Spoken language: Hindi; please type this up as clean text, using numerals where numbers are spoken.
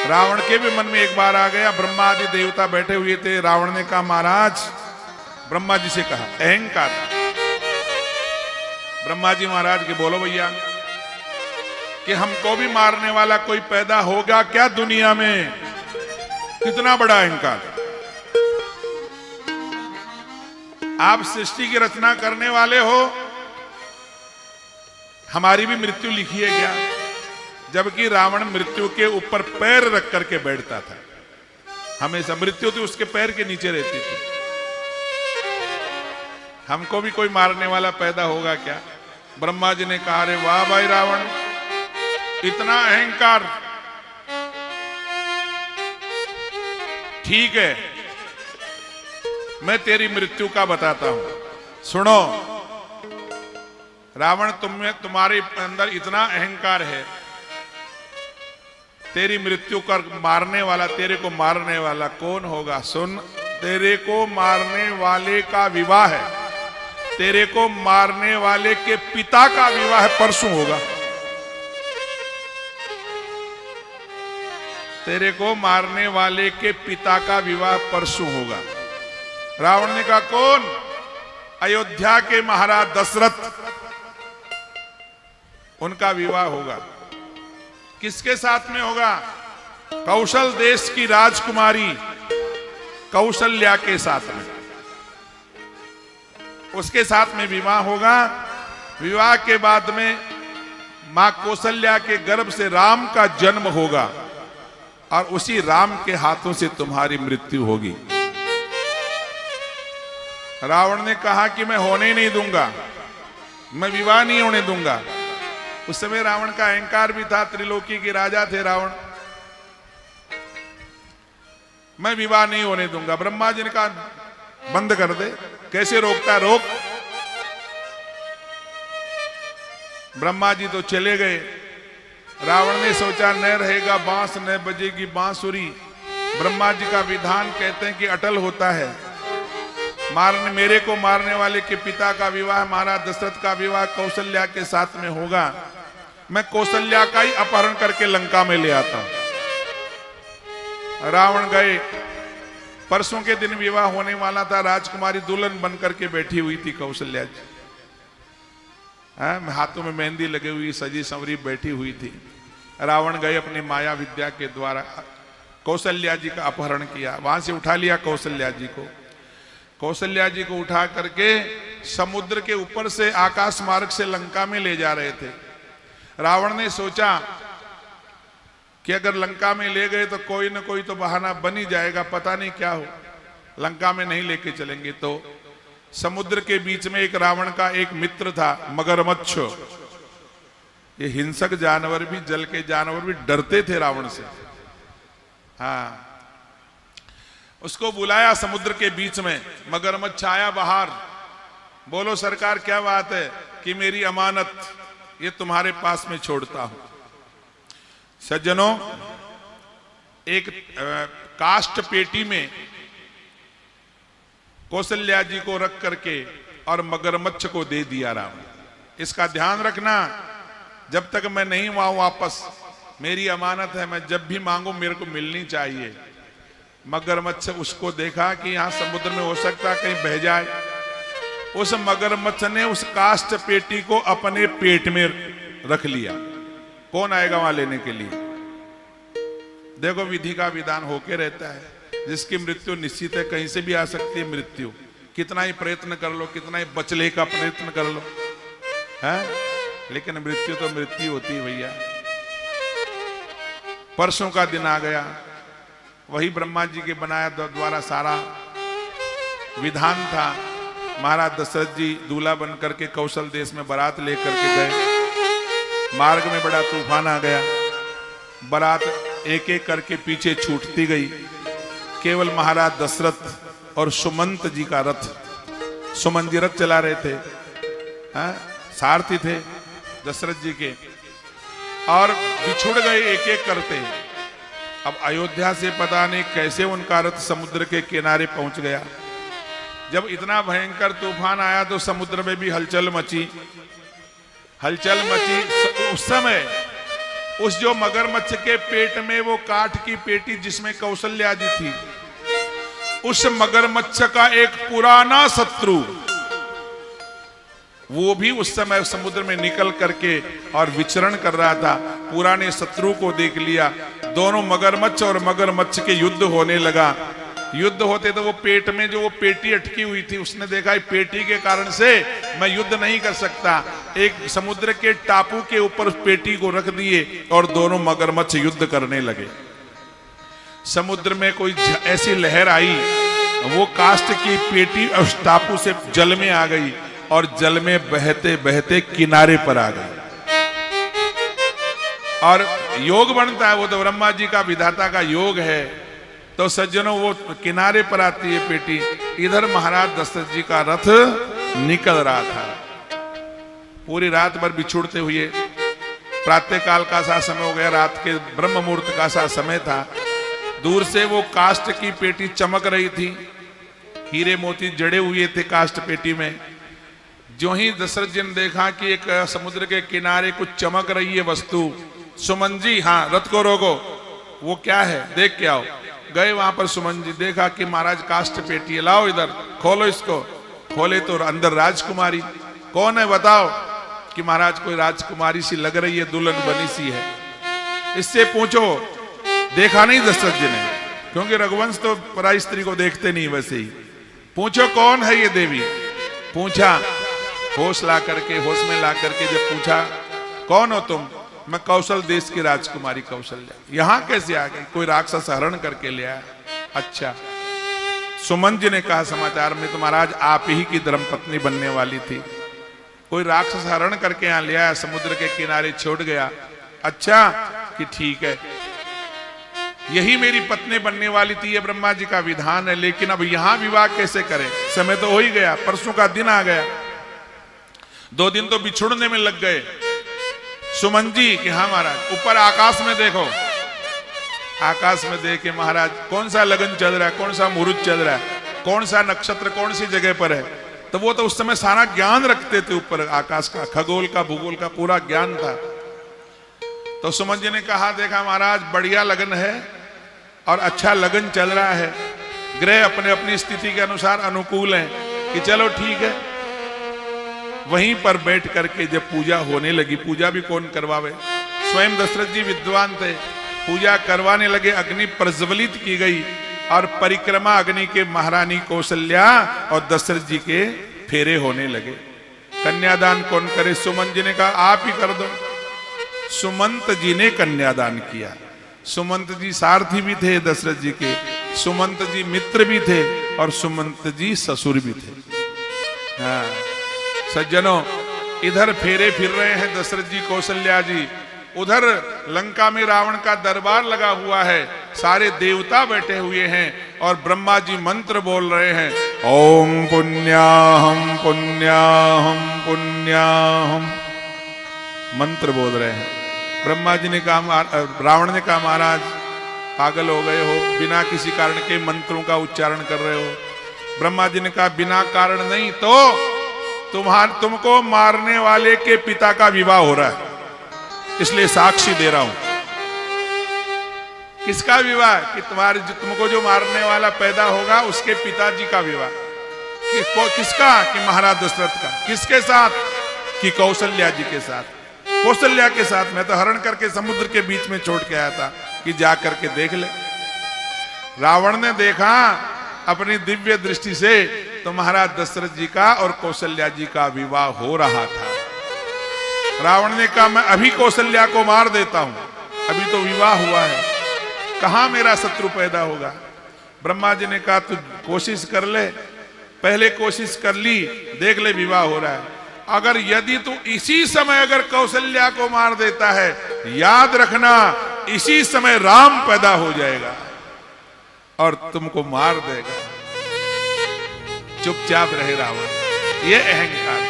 रावण के भी मन में एक बार आ गया। ब्रह्मा आदि देवता बैठे हुए थे। रावण ने कहा महाराज, ब्रह्मा जी से कहा, अहंकार। ब्रह्मा जी महाराज के बोलो भैया कि हमको भी मारने वाला कोई पैदा होगा क्या दुनिया में? कितना बड़ा अहंकार। आप सृष्टि की रचना करने वाले हो, हमारी भी मृत्यु लिखी है क्या? जबकि रावण मृत्यु के ऊपर पैर रख करके बैठता था। हमेशा मृत्यु तो उसके पैर के नीचे रहती थी। हमको भी कोई मारने वाला पैदा होगा क्या? ब्रह्मा जी ने कहा, अरे वाह भाई रावण, इतना अहंकार। ठीक है, मैं तेरी मृत्यु का बताता हूं, सुनो। रावण, तुम्हारे अंदर इतना अहंकार है, तेरी मृत्यु कर मारने वाला, तेरे को मारने वाला कौन होगा? सुन, तेरे को मारने वाले का विवाह है, तेरे को मारने वाले के पिता का विवाह परसों होगा। तेरे को मारने वाले के पिता का विवाह परसों होगा। रावण ने कहा, कौन? अयोध्या के महाराज दशरथ, उनका विवाह होगा। किसके साथ में होगा? कौशल देश की राजकुमारी कौशल्या के साथ में, उसके साथ में विवाह होगा। विवाह के बाद में मां कौशल्या के गर्भ से राम का जन्म होगा और उसी राम के हाथों से तुम्हारी मृत्यु होगी। रावण ने कहा कि मैं होने नहीं दूंगा, मैं विवाह नहीं होने दूंगा। उस समय रावण का अहंकार भी था, त्रिलोकी के राजा थे रावण। मैं विवाह नहीं होने दूंगा। ब्रह्मा जी ने कहा, बंद कर दे। कैसे रोकता? रोक। ब्रह्मा जी तो चले गए। रावण ने सोचा, न रहेगा बांस न बजेगी बांसुरी। ब्रह्मा जी का विधान कहते हैं कि अटल होता है। मेरे को मारने वाले के पिता का विवाह, महाराज दशरथ का विवाह कौशल्या के साथ में होगा। मैं कौशल्या का ही अपहरण करके लंका में ले आता हूं। रावण गए। परसों के दिन विवाह होने वाला था। राजकुमारी दुल्हन बन करके बैठी हुई थी कौशल्या जी। हाथों में मेहंदी लगी हुई, सजी संवरी बैठी हुई थी। रावण गए अपनी माया विद्या के द्वारा, कौशल्या जी का अपहरण किया। वहां से उठा लिया कौशल्या जी को। कौशल्या जी को उठा करके समुद्र के ऊपर से आकाश मार्ग से लंका में ले जा रहे थे। रावण ने सोचा कि अगर लंका में ले गए तो कोई न कोई तो बहाना बन ही जाएगा, पता नहीं क्या हो। लंका में नहीं लेके चलेंगे तो समुद्र के बीच में एक रावण का एक मित्र था, मगरमच्छ। ये हिंसक जानवर भी, जल के जानवर भी डरते थे रावण से। हाँ, उसको बुलाया समुद्र के बीच में। मगरमच्छ आया बाहर। बोलो सरकार, क्या बात है? कि मेरी अमानत ये तुम्हारे पास में छोड़ता हूं। सज्जनों, एक काष्ठ पेटी में कौशल्या जी को रख करके और मगरमच्छ को दे दिया रावण। इसका ध्यान रखना, जब तक मैं नहीं वहां वापस, मेरी अमानत है, मैं जब भी मांगू मेरे को मिलनी चाहिए। मगरमच्छ उसको देखा कि यहां समुद्र में हो सकता कहीं बह जाए। उस मगरमच्छ ने उस काष्ठ पेटी को अपने पेट में रख लिया। कौन आएगा वहां लेने के लिए? देखो, विधि का विधान होके रहता है। जिसकी मृत्यु निश्चित है, कहीं से भी आ सकती है मृत्यु। कितना ही प्रयत्न कर लो, कितना ही बचने का प्रयत्न कर लो, है, लेकिन मृत्यु तो मृत्यु होती है भैया। परसों का दिन आ गया। वही ब्रह्मा जी के बनाया द्वारा सारा विधान था। महाराज दशरथ जी दूल्हा बन करके कौशल देश में बारात लेकर के गए। मार्ग में बड़ा तूफान आ गया। बारात एक एक करके पीछे छूटती गई। केवल महाराज दशरथ और सुमंत जी का रथ, सुमंत जी रथ चला रहे थे, सारथी थे दशरथ जी के, और बिछुड़ गए एक एक करते। अब अयोध्या से पता नहीं कैसे उनका रथ समुद्र के किनारे पहुंच गया। जब इतना भयंकर तूफान आया तो समुद्र में भी हलचल मची। हलचल मची। उस समय उस जो मगरमच्छ के पेट में वो काठ की पेटी जिसमें कौशल्या जी थी, उस मगरमच्छ का एक पुराना शत्रु वो भी उस समय समुद्र में निकल करके और विचरण कर रहा था। पुराने शत्रु को देख लिया, दोनों मगरमच्छ और मगरमच्छ के युद्ध होने लगा। युद्ध होते तो वो पेट में जो वो पेटी अटकी हुई थी, उसने देखा पेटी के कारण से मैं युद्ध नहीं कर सकता, एक समुद्र के टापू के ऊपर उस पेटी को रख दिए और दोनों मगरमच्छ युद्ध करने लगे। समुद्र में कोई ऐसी लहर आई, वो काष्ठ की पेटी उस टापू से जल में आ गई और जल में बहते बहते किनारे पर आ गई। और योग बनता है, वो तो ब्रह्मा जी का विधाता का योग है। तो सज्जनों वो किनारे पर आती है पेटी, इधर महाराज दशरथ जी का रथ निकल रहा था। पूरी रात भर बिछुड़ते हुए, प्रातः काल का सा समय हो गया, रात के ब्रह्म मुहूर्त का सा समय था। दूर से वो काष्ठ की पेटी चमक रही थी, हीरे मोती जड़े हुए थे काष्ठ पेटी में। जो ही दशरथ जी ने देखा कि एक समुद्र के किनारे कुछ चमक रही है वस्तु, सुमन जी हाँ रथ को रोको, वो क्या है देख के आओ। गए वहां पर सुमन जी, देखा कि महाराज काष्ठ पेटी है, लाओ इधर खोलो इसको। खोले तो अंदर राजकुमारी। कौन है बताओ? कि महाराज कोई राजकुमारी सी लग रही है, दुल्हन बनी सी है। इससे पूछो। देखा नहीं दशरथ जी ने, क्योंकि रघुवंश तो पराई स्त्री को देखते नहीं, वैसे ही पूछो कौन है ये देवी। पूछा, होश ला करके, होश में ला करके जब पूछा कौन हो तुम? मैं कौशल देश की राजकुमारी कौशल्या। यहां कैसे आ गई? कोई राक्षस हरण करके ले आया। अच्छा। सुमन जी ने कहा समाचार में तो महाराज आप ही की धर्मपत्नी बनने वाली थी, कोई राक्षस हरण करके यहां ले आया, समुद्र के किनारे छोड़ गया। अच्छा कि ठीक है, यही मेरी पत्नी बनने वाली थी, ये ब्रह्मा जी का विधान है, लेकिन अब यहां विवाह कैसे करें? समय तो हो ही गया, परसों का दिन आ गया, 2 दिन तो बिछुड़ने में लग गए। सुमन जी कि हाँ महाराज। ऊपर आकाश में देखो, आकाश में देखे महाराज कौन सा लगन चल रहा है, कौन सा मुहूर्त चल रहा है, कौन सा नक्षत्र कौन सी जगह पर है। तो वो तो उस समय सारा ज्ञान रखते थे, ऊपर आकाश का, खगोल का, भूगोल का पूरा ज्ञान था। तो सुमन जी ने कहा देखा महाराज बढ़िया लगन है और अच्छा लगन चल रहा है, ग्रह अपने अपनी स्थिति के अनुसार अनुकूल हैं, कि चलो ठीक है। वहीं पर बैठ करके जब पूजा होने लगी, पूजा भी कौन करवावे, स्वयं दशरथ जी विद्वान थे, पूजा करवाने लगे। अग्नि प्रज्वलित की गई और परिक्रमा अग्नि के महारानी कौशल्या और दशरथ जी के फेरे होने लगे। कन्यादान कौन करे? सुमन जी ने कहा आप ही कर दो। सुमंत जी ने कन्यादान किया। सुमंत जी सारथी भी थे दशरथ जी के, सुमंत जी मित्र भी थे और सुमंत जी ससुर भी थे। हाँ सज्जनों, इधर फेरे फिर रहे हैं दशरथ जी कौशल्या जी, उधर लंका में रावण का दरबार लगा हुआ है, सारे देवता बैठे हुए हैं और ब्रह्मा जी मंत्र बोल रहे हैं, ओम पुण्याहम पुण्याहम पुण्याहम, मंत्र बोल रहे हैं। ब्रह्मा जी ने कहा, रावण ने कहा महाराज पागल हो गए हो, बिना किसी कारण के मंत्रों का उच्चारण कर रहे हो। ब्रह्मा जी ने कहा बिना कारण नहीं तो तुमको मारने वाले के पिता का विवाह हो रहा है, इसलिए साक्षी दे रहा हूं। किसका विवाह? कि तुमको जो मारने वाला पैदा होगा उसके पिताजी का विवाह। किसका? कि महाराज दशरथ का। किसके साथ? कि कौशल्या जी के साथ। कौशल्या के साथ। मैं तो हरण करके समुद्र के बीच में छोड़ के आया था कि जा करके देख ले। रावण ने देखा अपनी दिव्य दृष्टि से तो महाराज दशरथ जी का और कौशल्या जी का विवाह हो रहा था। रावण ने कहा मैं अभी कौशल्या को मार देता हूं, अभी तो विवाह हुआ है, कहां मेरा शत्रु पैदा होगा। ब्रह्मा जी ने कहा तू कोशिश कर ले, पहले कोशिश कर ली, देख ले विवाह हो रहा है। अगर यदि तू इसी समय अगर कौशल्या को मार देता है, याद रखना इसी समय राम पैदा हो जाएगा और तुमको मार देगा। चुपचाप रहे रावण, ये अहंकार।